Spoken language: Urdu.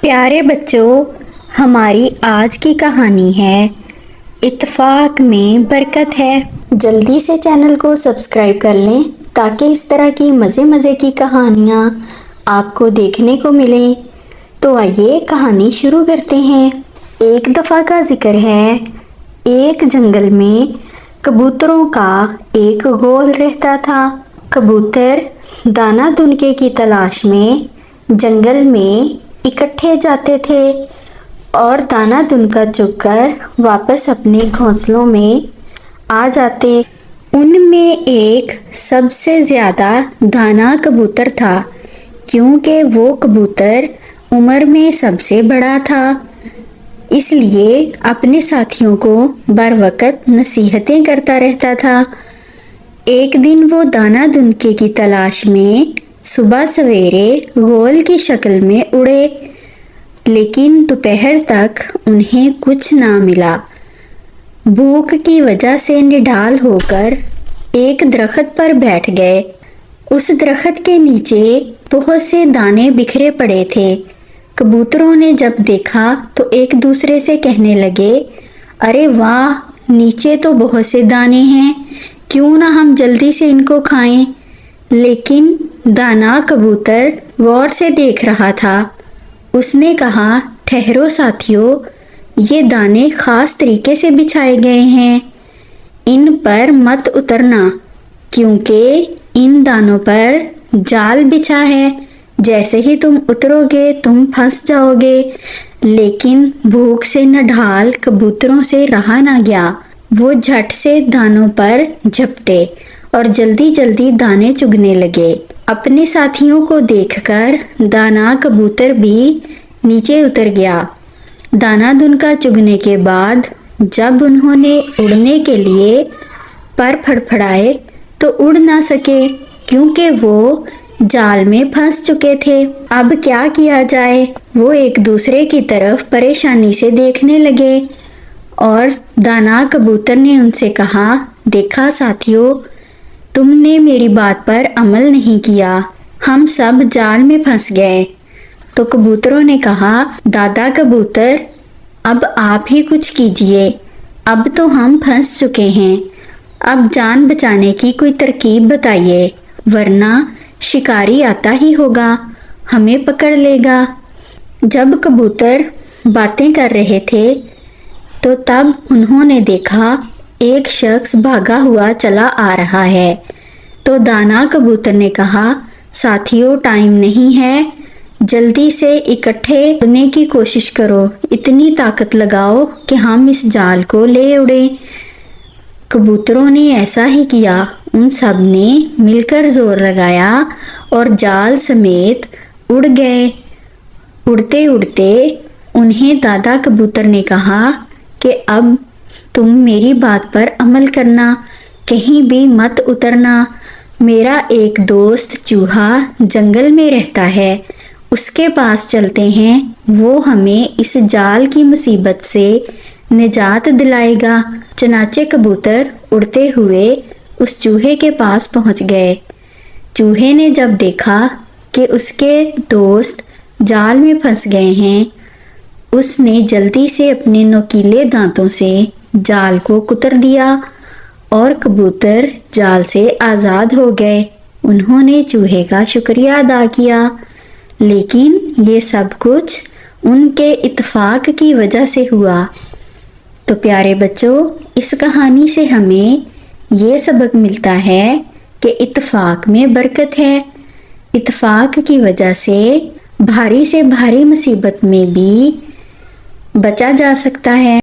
پیارے بچوں، ہماری آج کی کہانی ہے اتفاق میں برکت ہے۔ جلدی سے چینل کو سبسکرائب کر لیں تاکہ اس طرح کی مزے کی کہانیاں آپ کو دیکھنے کو ملیں۔ تو آئیے کہانی شروع کرتے ہیں۔ ایک دفعہ کا ذکر ہے، ایک جنگل میں کبوتروں کا ایک گول رہتا تھا۔ کبوتر دانا دنکے کی تلاش میں جنگل میں اکٹھے جاتے تھے اور دانا دنکا چگ کر واپس اپنے گھونسلوں میں آ جاتے۔ ان میں ایک سب سے زیادہ دانا کبوتر تھا کیونکہ وہ کبوتر عمر میں سب سے بڑا تھا، اس لیے اپنے ساتھیوں کو بر وقت نصیحتیں کرتا رہتا تھا۔ ایک دن وہ دانا دنکے کی تلاش میں صبح سویرے گول کی شکل میں اڑے، لیکن دوپہر تک انہیں کچھ نہ ملا۔ بھوک کی وجہ سے نڈال ہو کر ایک درخت پر بیٹھ گئے۔ اس درخت کے نیچے بہت سے دانے بکھرے پڑے تھے۔ کبوتروں نے جب دیکھا تو ایک دوسرے سے کہنے لگے، ارے واہ، نیچے تو بہت سے دانے ہیں، کیوں نہ ہم جلدی سے ان کو کھائیں؟ لیکن دانا کبوتر غور سے دیکھ رہا تھا۔ اس نے کہا، ٹھہرو ساتھیو، یہ دانے خاص طریقے سے بچھائے گئے ہیں، ان پر مت اترنا کیونکہ ان دانوں پر جال بچھا ہے، جیسے ہی تم اترو گے تم پھنس جاؤ گے۔ لیکن بھوک سے نڈھال کبوتروں سے رہا نہ گیا، وہ جھٹ سے دانوں پر جھپٹے اور جلدی دانے چگنے لگے۔ اپنے ساتھیوں کو دیکھ کر دانا کبوتر بھی نیچے اتر گیا۔ دانا دنکا چگنے کے بعد جب انہوں نے اڑنے کے لیے پر پھڑپھڑائے تو اڑ نہ سکے کیونکہ وہ جال میں پھنس چکے تھے۔ اب کیا کیا جائے؟ وہ ایک دوسرے کی طرف پریشانی سے دیکھنے لگے اور دانا کبوتر نے ان سے کہا، دیکھا ساتھیو، تم نے میری بات پر عمل نہیں کیا، ہم سب جال میں پھنس گئے۔ تو کبوتروں نے کہا، دادا کبوتر، اب آپ ہی کچھ کیجئے، اب تو ہم پھنس چکے ہیں، اب جان بچانے کی کوئی ترکیب بتائیے، ورنہ شکاری آتا ہی ہوگا، ہمیں پکڑ لے گا۔ جب کبوتر باتیں کر رہے تھے تو تب انہوں نے دیکھا ایک شخص بھاگا ہوا چلا آ رہا ہے۔ تو دانا کبوتر نے کہا، ساتھیو، ٹائم نہیں ہے، جلدی سے اکٹھے اڑنے کی کوشش کرو، اتنی طاقت لگاؤ کہ ہم اس جال کو لے اڑیں۔ کبوتروں نے ایسا ہی کیا، ان سب نے مل کر زور لگایا اور جال سمیت اڑ گئے۔ اڑتے اڑتے انہیں دادا کبوتر نے کہا کہ اب تم میری بات پر عمل کرنا، کہیں بھی مت اترنا۔ میرا ایک دوست چوہا جنگل میں رہتا ہے، اس کے پاس چلتے ہیں، وہ ہمیں اس جال کی مصیبت سے نجات دلائے گا۔ چنانچہ کبوتر اڑتے ہوئے اس چوہے کے پاس پہنچ گئے۔ چوہے نے جب دیکھا کہ اس کے دوست جال میں پھنس گئے ہیں، اس نے جلدی سے اپنے نوکیلے دانتوں سے جال کو کتر دیا اور کبوتر جال سے آزاد ہو گئے۔ انہوں نے چوہے کا شکریہ ادا کیا، لیکن یہ سب کچھ ان کے اتفاق کی وجہ سے ہوا۔ تو پیارے بچوں، اس کہانی سے ہمیں یہ سبق ملتا ہے کہ اتفاق میں برکت ہے۔ اتفاق کی وجہ سے بھاری سے بھاری مصیبت میں بھی بچا جا سکتا ہے۔